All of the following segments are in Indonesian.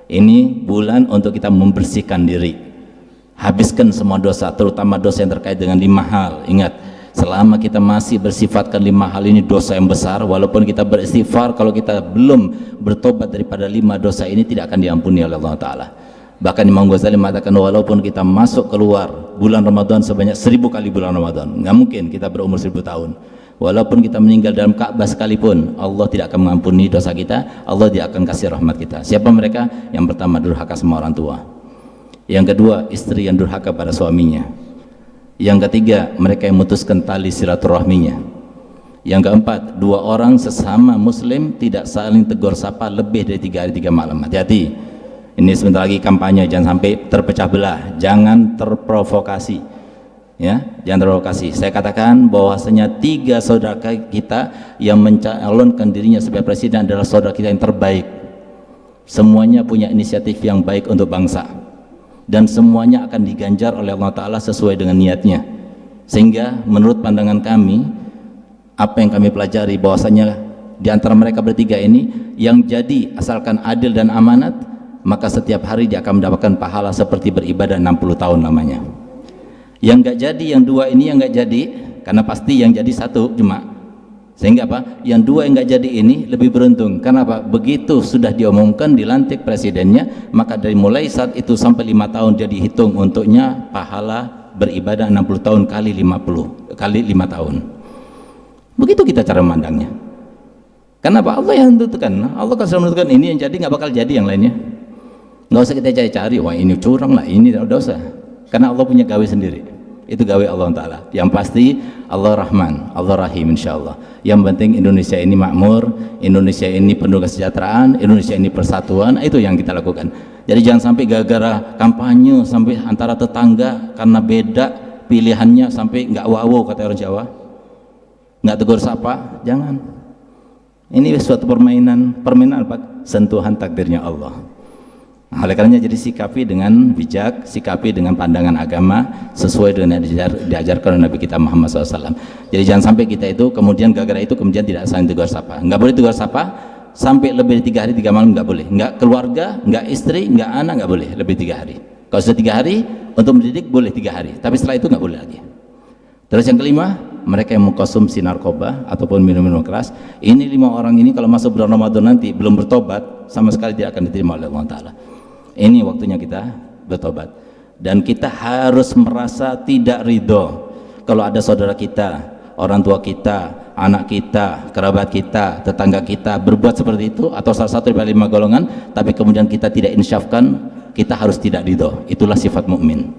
Ini bulan untuk kita membersihkan diri, habiskan semua dosa, terutama dosa yang terkait dengan 5 hal. Ingat, selama kita masih bersifatkan 5 hal ini dosa yang besar, walaupun kita beristighfar, kalau kita belum bertobat daripada 5 dosa ini tidak akan diampuni oleh Allah Ta'ala. Bahkan Imam Ghazali mengatakan, walaupun kita masuk keluar bulan Ramadan sebanyak 1000 kali bulan Ramadan, nggak mungkin kita berumur 1000 tahun. Walaupun kita meninggal dalam Ka'bah sekalipun, Allah tidak akan mengampuni dosa kita, Allah tidak akan kasih rahmat kita. Siapa mereka? Yang pertama, durhaka sama orang tua. Yang kedua, istri yang durhaka pada suaminya. Yang ketiga, mereka yang memutuskan tali silaturahminya. Yang keempat, 2 orang sesama muslim tidak saling tegur sapa lebih dari 3 hari 3 malam. Hati-hati, ini sebentar lagi kampanye, jangan sampai terpecah belah, jangan terprovokasi. Ya, jangan terprovokasi. Saya katakan bahwasanya 3 saudara kita yang mencalonkan dirinya sebagai presiden adalah saudara kita yang terbaik. Semuanya punya inisiatif yang baik untuk bangsa, dan semuanya akan diganjar oleh Allah Ta'ala sesuai dengan niatnya. Sehingga menurut pandangan kami, apa yang kami pelajari bahwasanya di antara mereka bertiga ini yang jadi asalkan adil dan amanat, maka setiap hari dia akan mendapatkan pahala seperti beribadah 60 tahun lamanya. Yang nggak jadi, yang 2 ini yang nggak jadi, karena pasti yang jadi 1 cuma, sehingga apa? Yang 2 yang nggak jadi ini lebih beruntung. Karena apa? Begitu sudah diumumkan dilantik presidennya, maka dari mulai saat itu sampai 5 tahun dia dihitung untuknya pahala beribadah 60 tahun kali 50 kali 5 tahun. Begitu kita cara memandangnya. Kenapa? Allah yang menentukan. Allah kan sudah menentukan ini yang jadi, nggak bakal jadi yang lainnya. Nggak usah kita cari-cari, wah ini curang lah, ini tidak usah. Karena Allah punya gawe sendiri. Itu gawe Allah Ta'ala. Yang pasti Allah Rahman, Allah Rahim, insya Allah. Yang penting Indonesia ini makmur, Indonesia ini penuh kesejahteraan, Indonesia ini persatuan. Itu yang kita lakukan. Jadi jangan sampai gara-gara kampanye sampai antara tetangga karena beda pilihannya sampai nggak wow kata orang Jawa, nggak tegur sapa. Jangan. Ini suatu permainan apa? Sentuhan takdirnya Allah. Nah, oleh karenanya jadi sikapi dengan bijak, sikapi dengan pandangan agama sesuai dengan yang diajarkan oleh Nabi kita Muhammad SAW. Jadi jangan sampai kita itu kemudian gara-gara itu kemudian tidak saling tegur sapa. Nggak boleh tegur sapa sampai lebih dari 3 hari 3 malam, nggak boleh. Nggak keluarga, nggak istri, nggak anak, nggak boleh lebih 3 hari. Kalau sudah 3 hari untuk mendidik boleh 3 hari, tapi setelah itu nggak boleh lagi. Terus yang kelima, mereka yang mengkonsumsi narkoba ataupun minum-minum keras. Ini 5 orang ini kalau masuk bulan Ramadan nanti belum bertobat, sama sekali tidak akan diterima oleh Allah Ta'ala. Ini waktunya kita bertobat, dan kita harus merasa tidak ridho kalau ada saudara kita, orang tua kita, anak kita, kerabat kita, tetangga kita berbuat seperti itu, atau salah satu dari 5 golongan, tapi kemudian kita tidak insyafkan, kita harus tidak ridho. Itulah sifat mukmin.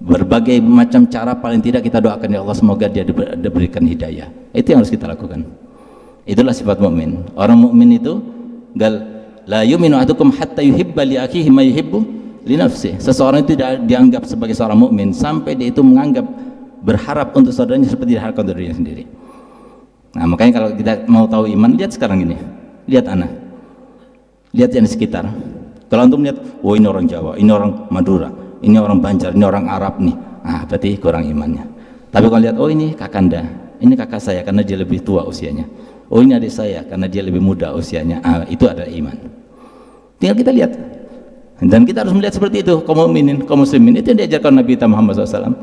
Berbagai macam cara, paling tidak kita doakan ya Allah semoga dia diberikan hidayah. Itu yang harus kita lakukan. Itulah sifat mukmin. Orang mukmin itu la yu'minu ahadukum hatta yuhibba li akhihi ma yuhibbu li nafsihi. Seseorang itu tidak dianggap sebagai seorang mukmin sampai dia itu menganggap berharap untuk saudaranya seperti diharapkan untuk dirinya sendiri. Nah, makanya kalau kita mau tahu iman, lihat sekarang ini. Lihat anak. Lihat yang di sekitar. Kalau antum lihat, oh ini orang Jawa, ini orang Madura, ini orang Banjar, ini orang Arab nih. Ah, berarti kurang imannya. Tapi kalau lihat, oh ini kakanda, ini kakak saya karena dia lebih tua usianya. Oh ini adik saya karena dia lebih muda usianya. Ah, itu adalah iman. Tinggal kita lihat, dan kita harus melihat seperti itu. Kaum mukminin, kaum muslimin, itu yang diajarkan Nabi kita Muhammad SAW.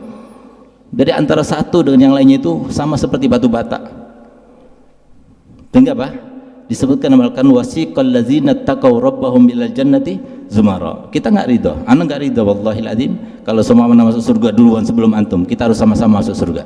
Dari antara satu dengan yang lainnya itu sama seperti batu bata. Tinggal apa? Disebutkan amalkan wasiqal ladzina taqaw rabbahum ilal jannati zumara. Kita nggak ridho, anak nggak ridho, wallahil adzim. Kalau semua masuk surga duluan sebelum antum, kita harus sama-sama masuk surga.